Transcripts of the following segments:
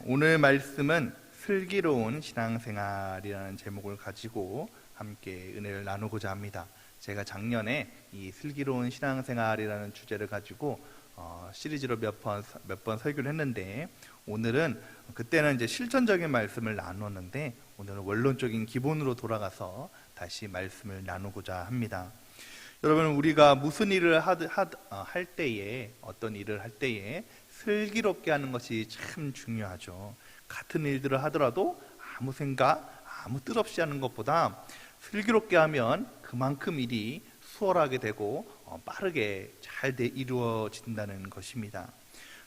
오늘 말씀은 슬기로운 신앙생활이라는 제목을 가지고 함께 은혜를 나누고자 합니다. 제가 작년에 이 슬기로운 신앙생활이라는 주제를 가지고 시리즈로 몇 번 설교를 했는데, 오늘은 그때는 이제 실천적인 말씀을 나누었는데, 오늘은 원론적인 기본으로 돌아가서 다시 말씀을 나누고자 합니다. 여러분, 우리가 무슨 일을 할 때에, 어떤 일을 할 때에 슬기롭게 하는 것이 참 중요하죠. 같은 일들을 하더라도 아무 생각, 아무 뜻 없이 하는 것보다 슬기롭게 하면 그만큼 일이 수월하게 되고 빠르게 잘 이루어진다는 것입니다.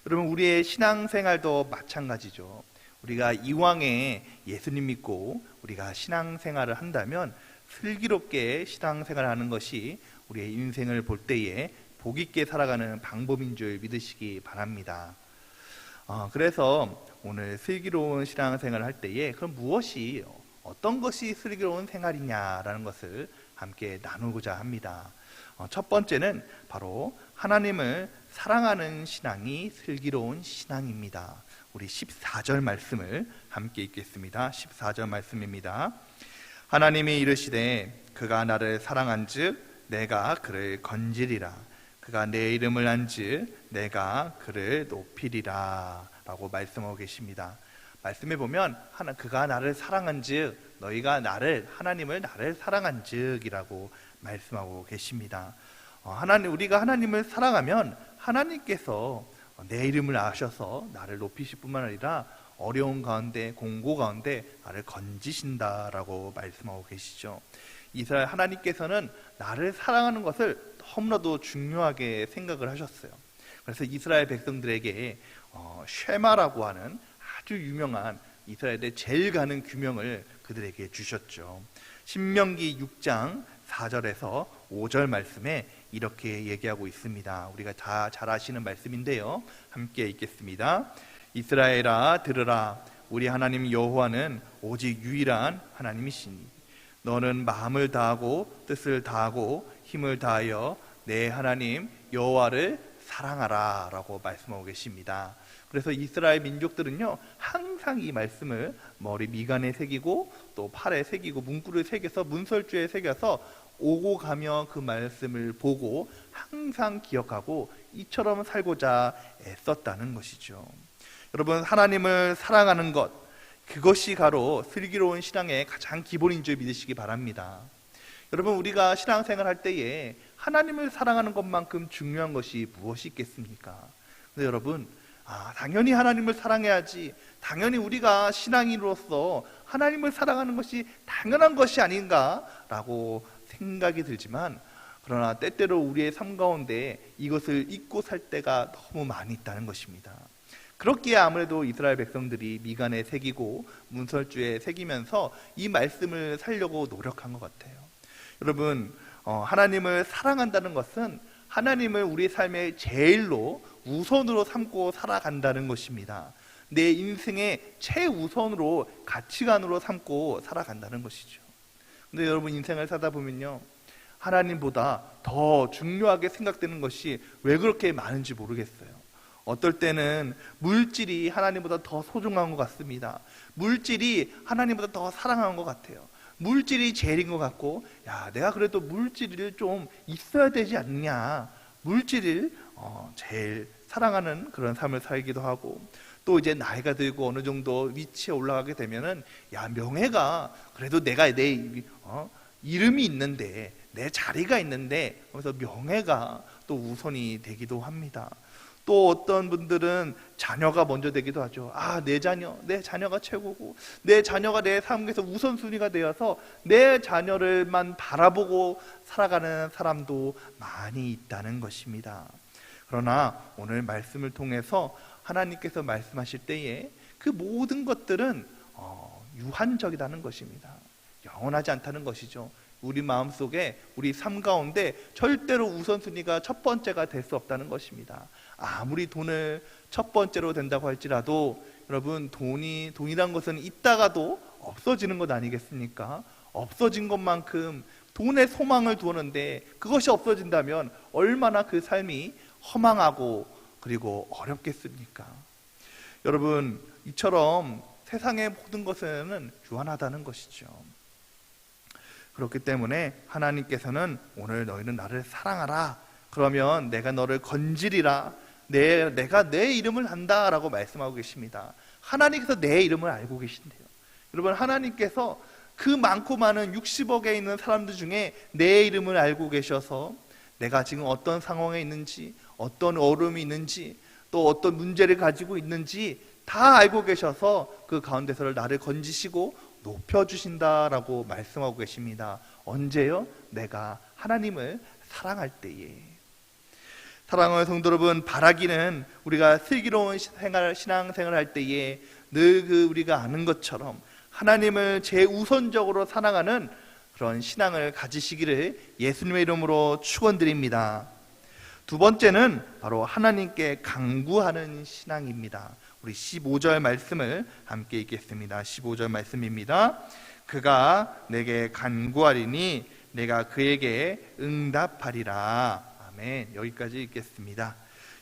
여러분, 우리의 신앙생활도 마찬가지죠. 우리가 이왕에 예수님 믿고 우리가 신앙생활을 한다면 슬기롭게 신앙생활을 하는 것이 우리의 인생을 볼 때에 복 있게 살아가는 방법인 줄 믿으시기 바랍니다. 그래서 오늘 슬기로운 신앙생활을 할 때에 그럼 어떤 것이 슬기로운 생활이냐라는 것을 함께 나누고자 합니다. 첫 번째는 바로 하나님을 사랑하는 신앙이 슬기로운 신앙입니다. 우리 14절 말씀을 함께 읽겠습니다. 14절 말씀입니다. 하나님이 이르시되 그가 나를 사랑한즉 내가 그를 건지리라. 그가 내 이름을 안즉 내가 그를 높이리라 라고 말씀하고 계십니다. 말씀해 보면 그가 나를 사랑한즉, 하나님을 나를 사랑한즉 이라고 말씀하고 계십니다. 우리가 하나님을 사랑하면 하나님께서 내 이름을 아셔서 나를 높이실 뿐만 아니라 어려운 가운데, 공고 가운데 나를 건지신다라고 말씀하고 계시죠. 이스라엘 하나님께서는 나를 사랑하는 것을 너무나도 중요하게 생각을 하셨어요. 그래서 이스라엘 백성들에게 쉐마라고 하는 아주 유명한 이스라엘의 제일 가는 규명을 그들에게 주셨죠. 신명기 6장 4절에서 5절 말씀에 이렇게 얘기하고 있습니다. 우리가 다 잘 아시는 말씀인데요, 함께 읽겠습니다. 이스라엘아 들으라. 우리 하나님 여호와는 오직 유일한 하나님이시니 너는 마음을 다하고 뜻을 다하고 힘을 다하여 내 하나님 여호와를 사랑하라 라고 말씀하고 계십니다. 그래서 이스라엘 민족들은요, 항상 이 말씀을 머리 미간에 새기고 또 팔에 새기고 문구를 새겨서 문설주에 새겨서 오고 가며 그 말씀을 보고 항상 기억하고 이처럼 살고자 애썼다는 것이죠. 여러분, 하나님을 사랑하는 것, 그것이 바로 슬기로운 신앙의 가장 기본인 줄 믿으시기 바랍니다. 여러분, 우리가 신앙생활 할 때에 하나님을 사랑하는 것만큼 중요한 것이 무엇이 있겠습니까? 근데 여러분, 당연히 하나님을 사랑해야지, 당연히 우리가 신앙인으로서 하나님을 사랑하는 것이 당연한 것이 아닌가라고 생각이 들지만, 그러나 때때로 우리의 삶 가운데 이것을 잊고 살 때가 너무 많이 있다는 것입니다. 그렇기에 아무래도 이스라엘 백성들이 미간에 새기고 문설주에 새기면서 이 말씀을 살려고 노력한 것 같아요. 여러분, 하나님을 사랑한다는 것은 하나님을 우리 삶의 제일로 우선으로 삼고 살아간다는 것입니다. 내 인생의 최우선으로, 가치관으로 삼고 살아간다는 것이죠. 근데 여러분, 인생을 살다 보면요, 하나님보다 더 중요하게 생각되는 것이 왜 그렇게 많은지 모르겠어요. 어떨 때는 물질이 하나님보다 더 소중한 것 같습니다. 물질이 하나님보다 더 사랑하는 것 같아요. 물질이 제일인 것 같고, 내가 그래도 물질이 좀 있어야 되지 않냐, 물질을 제일 사랑하는 그런 삶을 살기도 하고, 또 이제 나이가 들고 어느 정도 위치에 올라가게 되면은 명예가, 그래도 내가 내 이름이 있는데, 내 자리가 있는데, 그래서 명예가 또 우선이 되기도 합니다. 또 어떤 분들은 자녀가 먼저 되기도 하죠. 내 자녀가 최고고, 내 자녀가 내 삶에서 우선순위가 되어서 내 자녀를만 바라보고 살아가는 사람도 많이 있다는 것입니다. 그러나 오늘 말씀을 통해서 하나님께서 말씀하실 때에 그 모든 것들은 유한적이라는 것입니다. 영원하지 않다는 것이죠. 우리 마음속에, 우리 삶 가운데 절대로 우선순위가 첫 번째가 될 수 없다는 것입니다. 아무리 돈을 첫 번째로 된다고 할지라도, 여러분, 돈이란 것은 있다가도 없어지는 것 아니겠습니까? 없어진 것만큼 돈에 소망을 두었는데 그것이 없어진다면 얼마나 그 삶이 허망하고 그리고 어렵겠습니까? 여러분, 이처럼 세상의 모든 것에는 유한하다는 것이죠. 그렇기 때문에 하나님께서는 오늘 너희는 나를 사랑하라, 그러면 내가 너를 건지리라, 내가 내 이름을 안다라고 말씀하고 계십니다. 하나님께서 내 이름을 알고 계신대요. 여러분, 하나님께서 그 많고 많은 60억에 있는 사람들 중에 내 이름을 알고 계셔서 내가 지금 어떤 상황에 있는지, 어떤 어려움이 있는지, 또 어떤 문제를 가지고 있는지 다 알고 계셔서 그 가운데서 나를 건지시고 높여주신다라고 말씀하고 계십니다. 언제요? 내가 하나님을 사랑할 때에. 사랑하는 성도 여러분, 바라기는 우리가 슬기로운 신앙생활을 할 때에 늘 우리가 아는 것처럼 하나님을 제우선적으로 사랑하는 그런 신앙을 가지시기를 예수님의 이름으로 축원드립니다. 두 번째는 바로 하나님께 간구하는 신앙입니다. 우리 15절 말씀을 함께 읽겠습니다. 15절 말씀입니다. 그가 내게 간구하리니 내가 그에게 응답하리라. 아멘. 여기까지 읽겠습니다.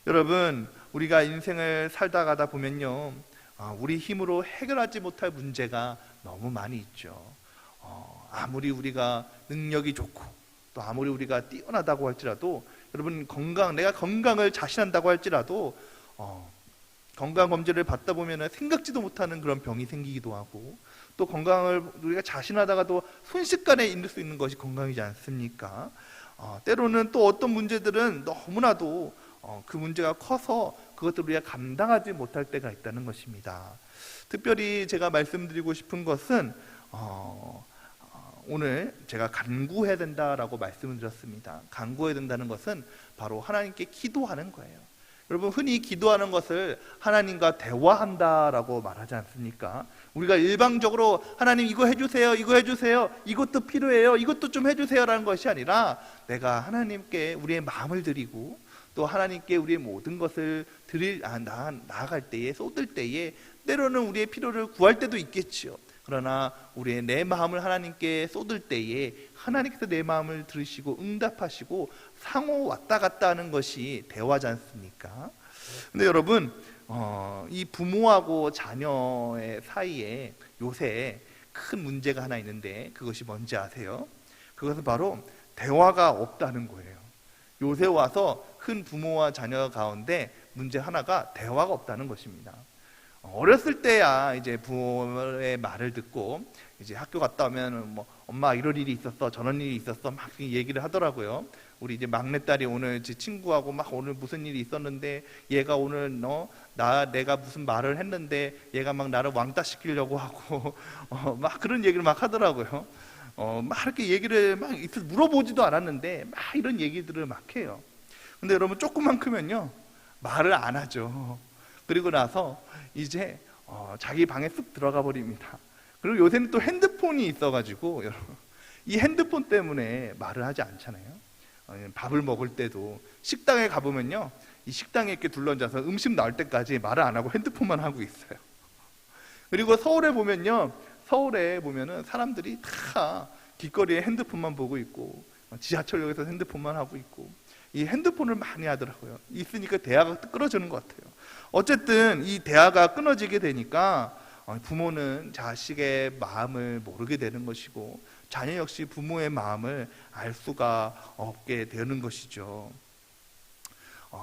여러분, 우리가 인생을 살다 가다 보면요, 우리 힘으로 해결하지 못할 문제가 너무 많이 있죠. 아무리 우리가 능력이 좋고 또 아무리 우리가 뛰어나다고 할지라도, 여러분, 내가 건강을 자신한다고 할지라도 건강검진을 받다 보면 생각지도 못하는 그런 병이 생기기도 하고, 또 건강을 우리가 자신하다가도 순식간에 잃을 수 있는 것이 건강이지 않습니까? 때로는 또 어떤 문제들은 너무나도 그 문제가 커서 그것들을 우리가 감당하지 못할 때가 있다는 것입니다. 특별히 제가 말씀드리고 싶은 것은 오늘 제가 간구해야 된다라고 말씀을 드렸습니다. 간구해야 된다는 것은 바로 하나님께 기도하는 거예요. 여러분, 흔히 기도하는 것을 하나님과 대화한다라고 말하지 않습니까? 우리가 일방적으로 하나님 이거 해주세요, 이거 해주세요, 이것도 필요해요, 이것도 좀 해주세요라는 것이 아니라 내가 하나님께 우리의 마음을 드리고 또 하나님께 우리의 모든 것을 나아갈 때에, 쏟을 때에 때로는 우리의 필요를 구할 때도 있겠지요. 그러나 우리의 내 마음을 하나님께 쏟을 때에 하나님께서 내 마음을 들으시고 응답하시고 상호 왔다 갔다 하는 것이 대화지 않습니까? 근데 여러분, 이 부모하고 자녀의 사이에 요새 큰 문제가 하나 있는데 그것이 뭔지 아세요? 그것은 바로 대화가 없다는 거예요. 요새 와서 큰 부모와 자녀 가운데 문제 하나가 대화가 없다는 것입니다. 어렸을 때야 이제 부모의 말을 듣고 이제 학교 갔다 오면 뭐 엄마 이런 일이 있었어, 저런 일이 있었어 막 얘기를 하더라고요. 우리 이제 막내딸이 오늘 제 친구하고 막 오늘 무슨 일이 있었는데 얘가 오늘 내가 무슨 말을 했는데 얘가 막 나를 왕따 시키려고 하고 막 그런 얘기를 막 하더라고요. 막 이렇게 얘기를 막 물어보지도 않았는데 막 이런 얘기들을 막 해요. 근데 여러분, 조금만 크면요 말을 안 하죠. 그리고 나서 이제 자기 방에 쑥 들어가 버립니다. 그리고 요새는 또 핸드폰이 있어가지고 여러분, 이 핸드폰 때문에 말을 하지 않잖아요. 밥을 먹을 때도 식당에 가보면요, 이 식당에 이렇게 둘러앉아서 음식 나올 때까지 말을 안 하고 핸드폰만 하고 있어요. 그리고 서울에 보면은 사람들이 다 길거리에 핸드폰만 보고 있고 지하철역에서 핸드폰만 하고 있고, 이 핸드폰을 많이 하더라고요. 있으니까 대화가 끊어지는 것 같아요. 어쨌든 이 대화가 끊어지게 되니까 부모는 자식의 마음을 모르게 되는 것이고 자녀 역시 부모의 마음을 알 수가 없게 되는 것이죠.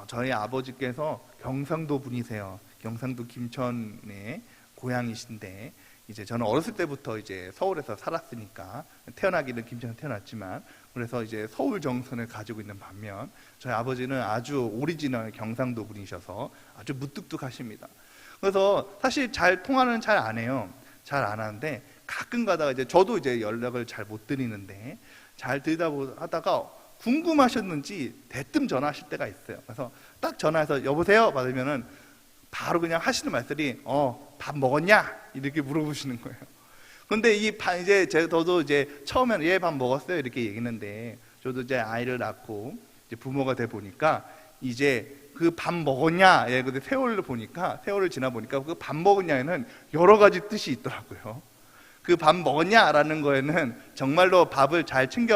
저희 아버지께서 경상도 분이세요. 경상도 김천의 고향이신데, 이제 저는 어렸을 때부터 이제 서울에서 살았으니까, 태어나기는 김천에 태어났지만 그래서 이제 서울 정선을 가지고 있는 반면 저희 아버지는 아주 오리지널 경상도 분이셔서 아주 무뚝뚝하십니다. 그래서 사실 잘 통화는 잘 안 해요. 잘 안 하는데 가끔 가다가 이제 저도 이제 연락을 잘 못 드리는데 잘 드리다 하다가 궁금하셨는지 대뜸 전화하실 때가 있어요. 그래서 딱 전화해서 여보세요 받으면은 바로 그냥 하시는 말들이 밥 먹었냐 이렇게 물어보시는 거예요. 근데 저도 이제 처음에는 예, 밥 먹었어요 이렇게 얘기했는데, 저도 이제 아이를 낳고 이제 부모가 돼 보니까 이제 그 밥 먹었냐, 예, 근데 세월을 지나 보니까 그 밥 먹었냐에는 여러 가지 뜻이 있더라고요. 그 밥 먹었냐라는 거에는 정말로 밥을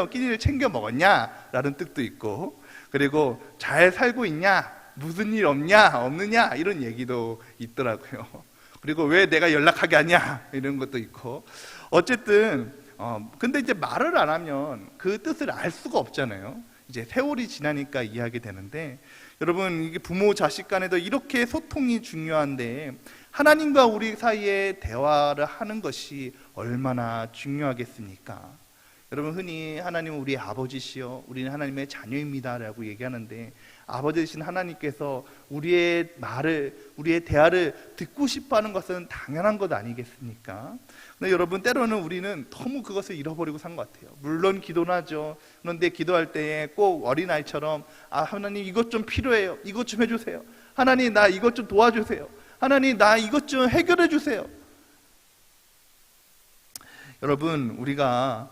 끼니를 챙겨 먹었냐라는 뜻도 있고, 그리고 잘 살고 있냐, 무슨 일 없느냐 이런 얘기도 있더라고요. 그리고 왜 내가 연락하게 하냐 이런 것도 있고, 어쨌든 근데 이제 말을 안 하면 그 뜻을 알 수가 없잖아요. 이제 세월이 지나니까 이해하게 되는데, 여러분 이게 부모 자식 간에도 이렇게 소통이 중요한데 하나님과 우리 사이에 대화를 하는 것이 얼마나 중요하겠습니까? 여러분 흔히 하나님은 우리의 아버지시여 우리는 하나님의 자녀입니다 라고 얘기하는데, 아버지이신 하나님께서 우리의 말을, 우리의 대화를 듣고 싶어하는 것은 당연한 것 아니겠습니까? 근데 여러분 때로는 우리는 너무 그것을 잃어버리고 산 것 같아요. 물론 기도는 하죠. 그런데 기도할 때에 꼭 어린아이처럼 하나님 이것 좀 필요해요, 이것 좀 해주세요, 하나님 나 이것 좀 도와주세요, 하나님 나 이것 좀 해결해 주세요. 여러분 우리가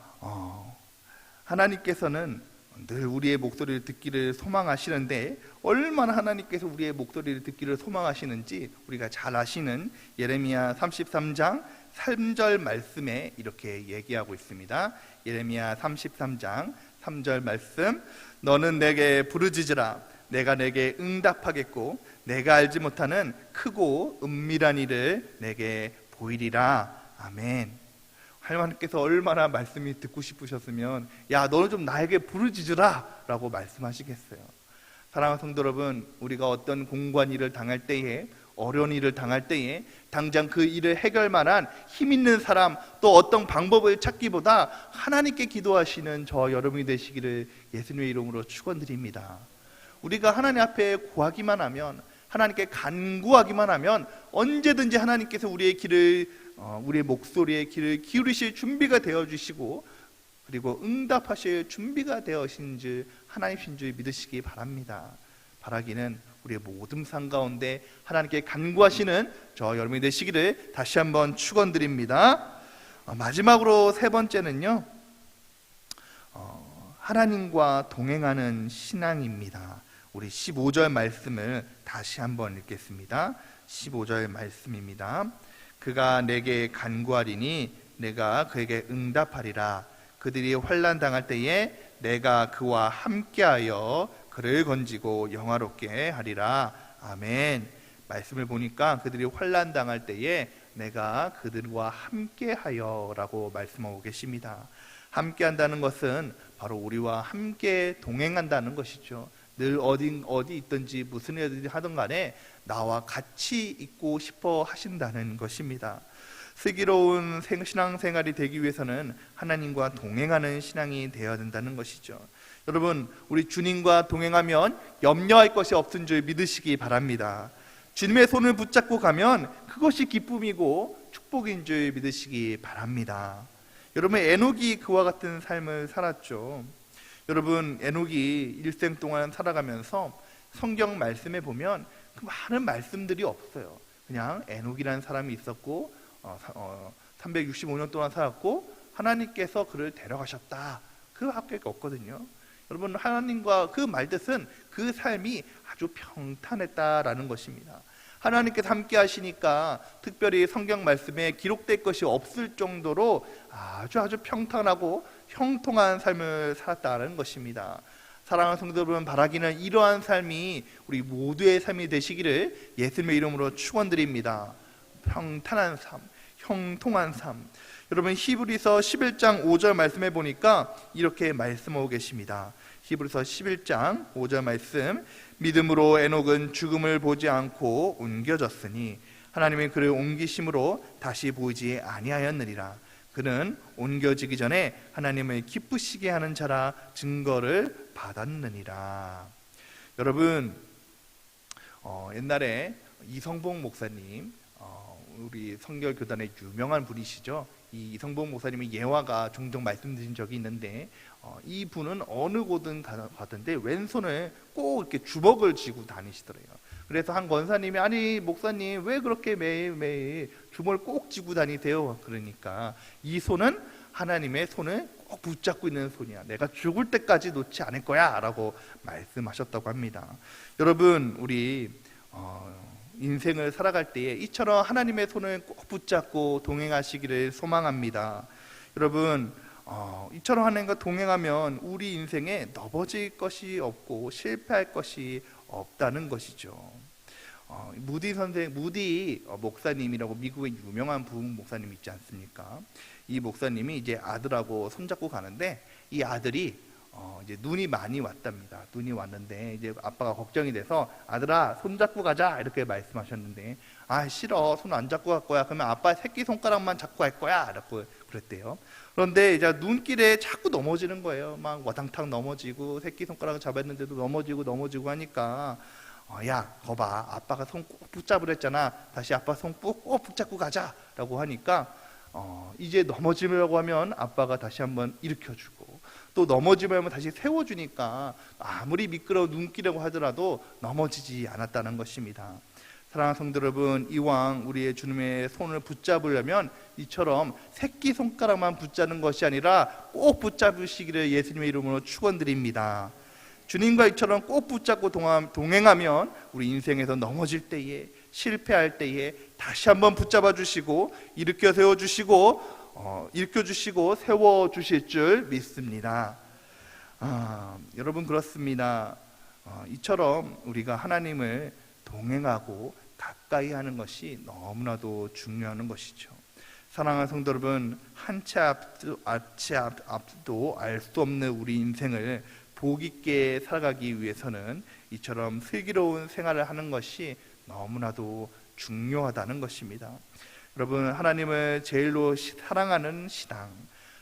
하나님께서는 늘 우리의 목소리를 듣기를 소망하시는데, 얼마나 하나님께서 우리의 목소리를 듣기를 소망하시는지 우리가 잘 아시는 예레미야 33장 3절 말씀에 이렇게 얘기하고 있습니다. 예레미야 33장 3절 말씀, 너는 내게 부르짖으라 내가 내게 응답하겠고 내가 알지 못하는 크고 은밀한 일을 내게 보이리라. 아멘. 하나님께서 얼마나 말씀이 듣고 싶으셨으면 야 너는 좀 나에게 부르짖으라 라고 말씀하시겠어요. 사랑하는 성도 여러분, 우리가 어떤 공고한 일을 당할 때에, 어려운 일을 당할 때에 당장 그 일을 해결만한 힘 있는 사람, 또 어떤 방법을 찾기보다 하나님께 기도하시는 저 여러분이 되시기를 예수님의 이름으로 축원드립니다. 우리가 하나님 앞에 구하기만 하면, 하나님께 간구하기만 하면 언제든지 하나님께서 우리의 목소리에 귀를 기울이실 준비가 되어 주시고, 그리고 응답하실 준비가 되어신 줄 하나님이신 줄 믿으시기 바랍니다. 바라기는 우리의 모든 삶 가운데 하나님께 간구하시는 저 여러분이 되시기를 다시 한번 축원드립니다. 마지막으로 세 번째는요, 하나님과 동행하는 신앙입니다. 우리 15절 말씀을 다시 한번 읽겠습니다. 15절 말씀입니다. 그가 내게 간구하리니 내가 그에게 응답하리라. 그들이 환난 당할 때에 내가 그와 함께하여 그를 건지고 영화롭게 하리라. 아멘. 말씀을 보니까 그들이 환난 당할 때에 내가 그들과 함께하여 라고 말씀하고 계십니다. 함께한다는 것은 바로 우리와 함께 동행한다는 것이죠. 늘 어디 있든지 무슨 일을 하든 간에 나와 같이 있고 싶어 하신다는 것입니다. 슬기로운 신앙생활이 되기 위해서는 하나님과 동행하는 신앙이 되어야 된다는 것이죠. 여러분 우리 주님과 동행하면 염려할 것이 없은 줄 믿으시기 바랍니다. 주님의 손을 붙잡고 가면 그것이 기쁨이고 축복인 줄 믿으시기 바랍니다. 여러분 에녹이 그와 같은 삶을 살았죠. 여러분 에녹이 일생 동안 살아가면서 성경 말씀에 보면 그 많은 말씀들이 없어요. 그냥 에녹이라는 사람이 있었고 365년 동안 살았고 하나님께서 그를 데려가셨다, 그 밖에 없거든요. 여러분 하나님과 그 말뜻은 그 삶이 아주 평탄했다라는 것입니다. 하나님께서 함께 하시니까 특별히 성경 말씀에 기록될 것이 없을 정도로 아주 평탄하고 형통한 삶을 살았다는 것입니다. 사랑하는 성도 여러분, 바라기는 이러한 삶이 우리 모두의 삶이 되시기를 예수님의 이름으로 축원드립니다. 평탄한 삶, 형통한 삶. 여러분 히브리서 11장 5절 말씀해 보니까 이렇게 말씀하고 계십니다. 히브리서 11장 5절 말씀, 믿음으로 에녹은 죽음을 보지 않고 옮겨졌으니 하나님의 그를 옮기심으로 다시 보이지 아니하였느니라. 그는 옮겨지기 전에 하나님을 기쁘시게 하는 자라 증거를 받았느니라. 여러분 옛날에 이성봉 목사님, 우리 성결교단의 유명한 분이시죠. 이 이성봉 목사님의 예화가 종종 말씀드린 적이 있는데, 이 분은 어느 곳은 가던데 왼손을 꼭 이렇게 주먹을 쥐고 다니시더래요. 그래서 한 권사님이 아니 목사님 왜 그렇게 매일매일 주먹을 꼭 쥐고 다니세요? 그러니까 이 손은 하나님의 손을 꼭 붙잡고 있는 손이야, 내가 죽을 때까지 놓지 않을 거야 라고 말씀하셨다고 합니다. 여러분 우리 인생을 살아갈 때에 이처럼 하나님의 손을 꼭 붙잡고 동행하시기를 소망합니다. 여러분 이처럼 하나님과 동행하면 우리 인생에 넘어질 것이 없고 실패할 것이 없다는 것이죠. 무디 목사님이라고 미국의 유명한 부흥 목사님 있지 않습니까? 이 목사님이 이제 아들하고 손잡고 가는데 이 아들이 이제 눈이 많이 왔답니다. 눈이 왔는데 이제 아빠가 걱정이 돼서 아들아 손 잡고 가자 이렇게 말씀하셨는데 아 싫어 손 안 잡고 갈 거야. 그러면 아빠 새끼 손가락만 잡고 갈 거야 라고 그랬대요. 그런데 이제 눈길에 자꾸 넘어지는 거예요. 막 와당탕 넘어지고 새끼 손가락을 잡았는데도 넘어지고 하니까 야 거봐 아빠가 손 꼭 붙잡으랬잖아. 다시 아빠 손 꼭 붙잡고 가자 라고 하니까 이제 넘어지려고 하면 아빠가 다시 한번 일으켜주고 또 넘어지면 다시 세워주니까 아무리 미끄러운 눈길이라고 하더라도 넘어지지 않았다는 것입니다. 사랑하는 성도 여러분, 이왕 우리의 주님의 손을 붙잡으려면 이처럼 새끼손가락만 붙잡는 것이 아니라 꼭 붙잡으시기를 예수님의 이름으로 축원드립니다. 주님과 이처럼 꼭 붙잡고 동행하면 우리 인생에서 넘어질 때에 실패할 때에 다시 한번 붙잡아 주시고 일으켜 세워주시고 세워주실 줄 믿습니다. 여러분 그렇습니다. 이처럼 우리가 하나님을 동행하고 가까이 하는 것이 너무나도 중요한 것이죠. 사랑하는 성도 여러분, 한 치 앞도 알 수 없는 우리 인생을 복 있게 살아가기 위해서는 이처럼 슬기로운 생활을 하는 것이 너무나도 중요하다는 것입니다. 여러분, 하나님을 제일로 사랑하는 신앙,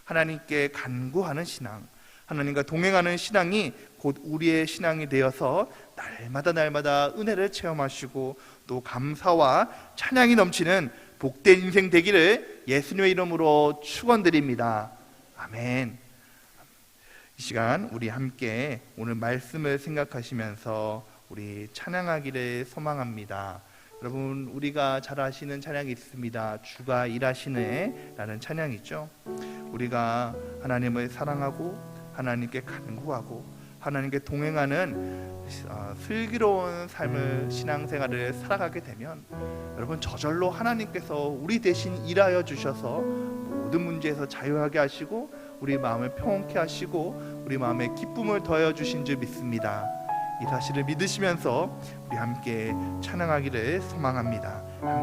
하나님께 간구하는 신앙, 하나님과 동행하는 신앙이 곧 우리의 신앙이 되어서 날마다 은혜를 체험하시고 또 감사와 찬양이 넘치는 복된 인생 되기를 예수님의 이름으로 축원드립니다. 아멘. 이 시간 우리 함께 오늘 말씀을 생각하시면서 우리 찬양하기를 소망합니다. 여러분 우리가 잘 아시는 찬양이 있습니다. 주가 일하시네 라는 찬양이죠. 우리가 하나님을 사랑하고 하나님께 간구하고 하나님께 동행하는 슬기로운 삶을 신앙생활을 살아가게 되면 여러분 저절로 하나님께서 우리 대신 일하여 주셔서 모든 문제에서 자유하게 하시고 우리 마음을 평온케 하시고 우리 마음에 기쁨을 더하여 주신 줄 믿습니다. 이 사실을 믿으시면서 우리 함께 찬양하기를 소망합니다.